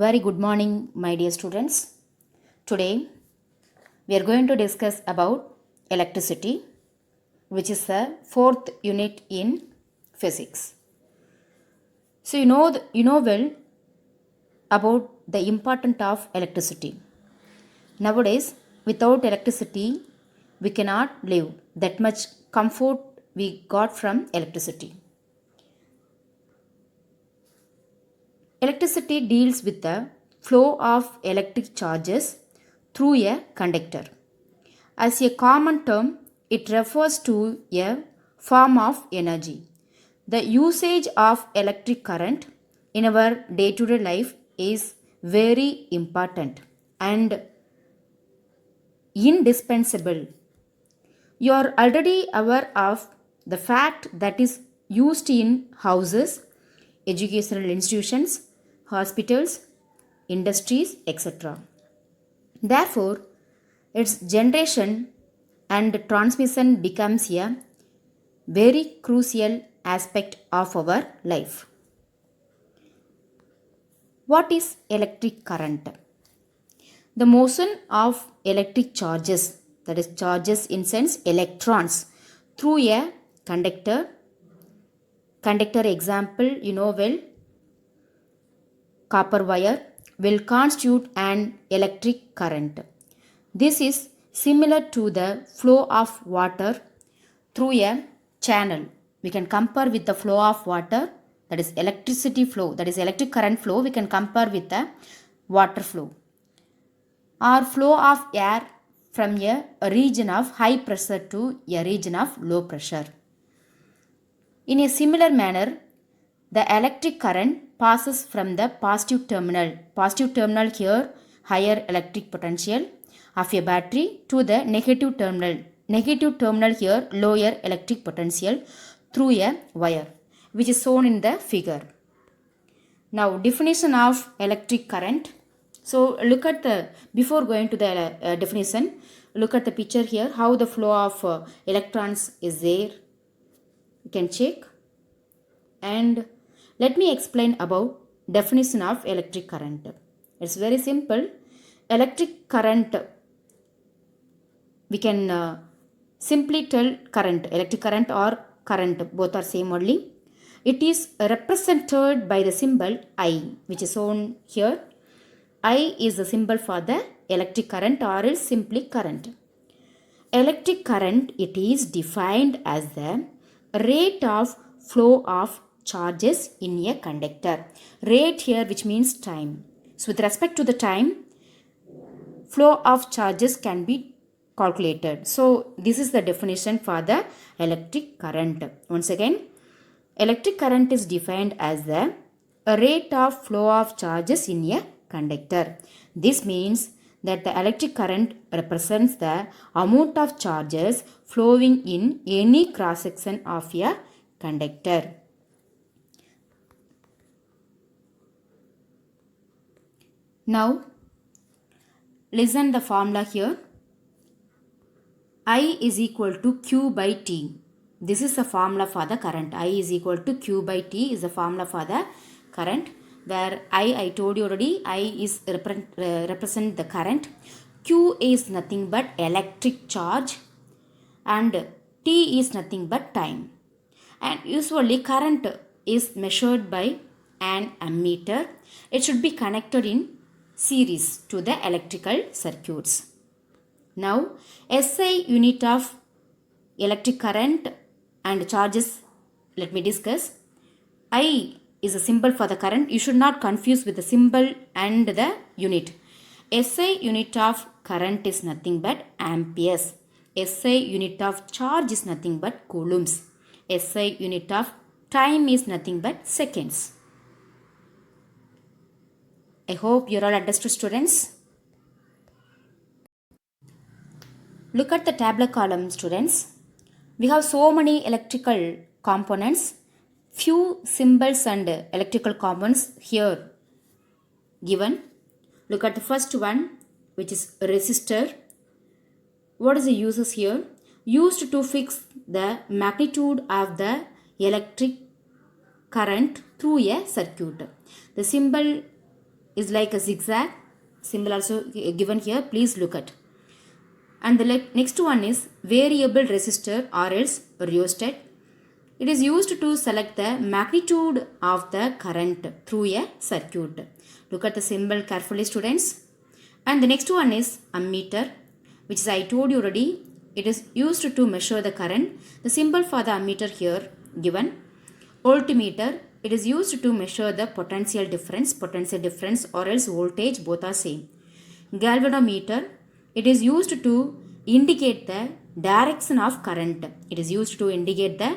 Very good morning, my dear students. Today we are going to discuss about electricity, which is the fourth unit in physics. So you know well about the importance of electricity. Nowadays, without electricity, we cannot live. That much comfort we got from electricity. Electricity deals with the flow of electric charges through a conductor. As a common term, it refers to a form of energy. The usage of electric current in our day to day life is very important and indispensable. You are already aware of the fact that is used in houses, educational institutions, hospitals, industries, etc. Therefore, its generation and transmission becomes a very crucial aspect of our life. What is electric current? The motion of electric charges, that is charges in sense electrons, through a conductor. Conductor example you know well, copper wire, will constitute an electric current. This is similar to the flow of water through a channel. We can compare with the flow of water, that is electricity flow, that is electric current flow, we can compare with the water flow. Or flow of air from a region of high pressure to a region of low pressure. In a similar manner, the electric current passes from the positive terminal here, higher electric potential of a battery, to the negative terminal here, lower electric potential, through a wire, which is shown in the figure. Now, definition of electric current. So, look at the, before going to the definition, look at the picture here, how the flow of electrons is there. You can check. And let me explain about definition of electric current. It's very simple. Electric current, we can simply tell current, electric current or current, both are same only. It is represented by the symbol I, which is shown here. I is the symbol for the electric current, or is simply current. Electric current, it is defined as the rate of flow of charges in a conductor. Rate here, which means time. So with respect to the time, flow of charges can be calculated. So this is the definition for the electric current. Once again, electric current is defined as the rate of flow of charges in a conductor. This means that the electric current represents the amount of charges flowing in any cross section of a conductor. Now, listen the formula here. I is equal to Q by T. This is the formula for the current. I is equal to Q by T is the formula for the current, where I told you already, I is represent the current. Q is nothing but electric charge and T is nothing but time. And usually current is measured by an ammeter. It should be connected in series to the electrical circuits. Now, SI unit of electric current and charges, let me discuss. I is a symbol for the current. You should not confuse with the symbol and the unit. SI unit of current is nothing but amperes. SI unit of charge is nothing but coulombs. SI unit of time is nothing but seconds. I hope you all understood, students. Look at the tabular column, students. We have so many electrical components. Few symbols and electrical components here given. Look at the first one, which is resistor. What is the uses here? Used to fix the magnitude of the electric current through a circuit. The symbol is like a zigzag symbol also given here. Please look at. And the next one is variable resistor or else rheostat. It is used to select the magnitude of the current through a circuit. Look at the symbol carefully, students. And the next one is ammeter, which is I told you already. It is used to measure the current. The symbol for the ammeter here given. Voltmeter, it is used to measure the potential difference or else voltage, both are same. Galvanometer, it is used to indicate the direction of current. It is used to indicate the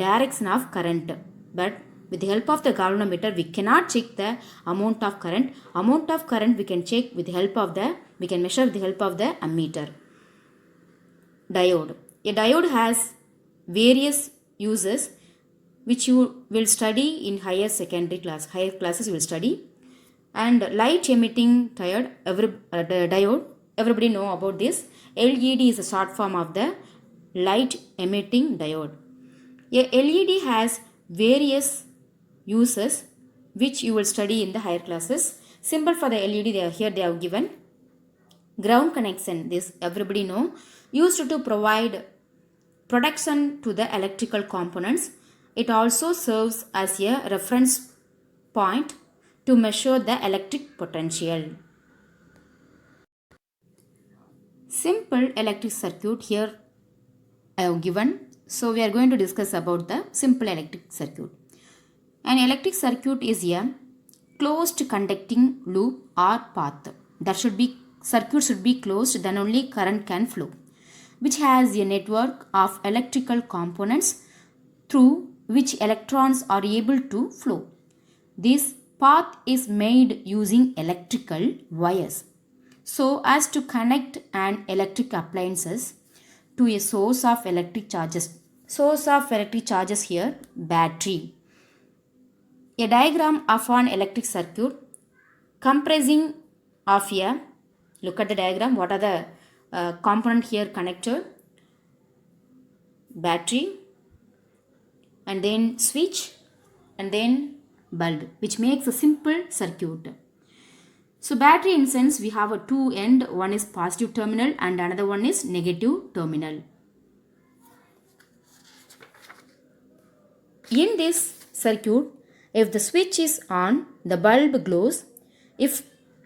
direction of current. But with the help of the galvanometer, we cannot check the amount of current. Amount of current we can check with the help of we can measure with the help of the ammeter. Diode. A diode has various uses which you will study in higher classes you will study. And light emitting diode, everybody know about this. LED is a short form of the light emitting diode. A LED has various uses which you will study in the higher classes. Symbol for the LED they have given. Ground connection, this everybody know, used to provide protection to the electrical components. It also serves as a reference point to measure the electric potential. Simple electric circuit here I have given. So we are going to discuss about the simple electric circuit. An electric circuit is a closed conducting loop or path. Circuit should be closed, then only current can flow, which has a network of electrical components through which electrons are able to flow. This path is made using electrical wires so as to connect an electric appliances to a source of electric charges. Source of electric charges here, battery. A diagram of an electric circuit comprising of a, look at the diagram, what are the component here connected? Battery, and then switch, and then bulb, which makes a simple circuit. So battery, in sense, we have a two end, one is positive terminal and another one is negative terminal. In this circuit, if the switch is on, the bulb glows. If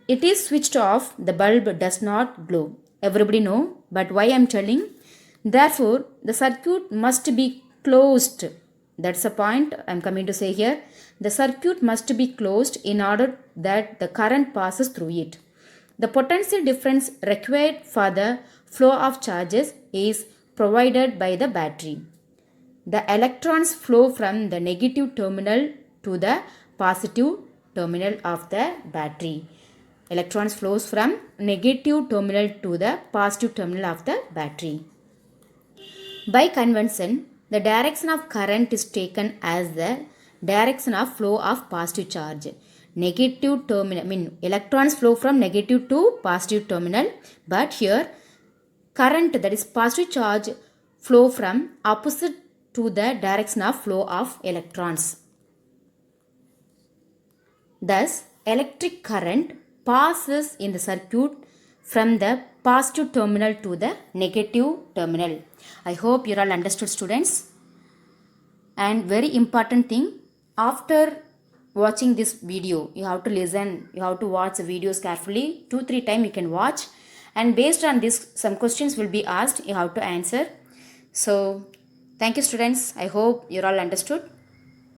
it is switched off, the bulb does not glow. Everybody know, but why I am telling? Therefore, the circuit must be closed. That's the point I am coming to say here. The circuit must be closed in order that the current passes through it. The potential difference required for the flow of charges is provided by the battery. The electrons flow from the negative terminal to the positive terminal of the battery. Electrons flows from negative terminal to the positive terminal of the battery. By convention, the direction of current is taken as the direction of flow of positive charge. Negative terminal, electrons flow from negative to positive terminal, but here current, that is positive charge, flow from opposite to the direction of flow of electrons. Thus, electric current passes in the circuit from the positive terminal to the negative terminal. I hope you all understood, students. And very important thing, after watching this video, you have to listen, you have to watch the videos carefully. 2-3 times you can watch, and based on this some questions will be asked, you have to answer. So thank you, students. I hope you all understood.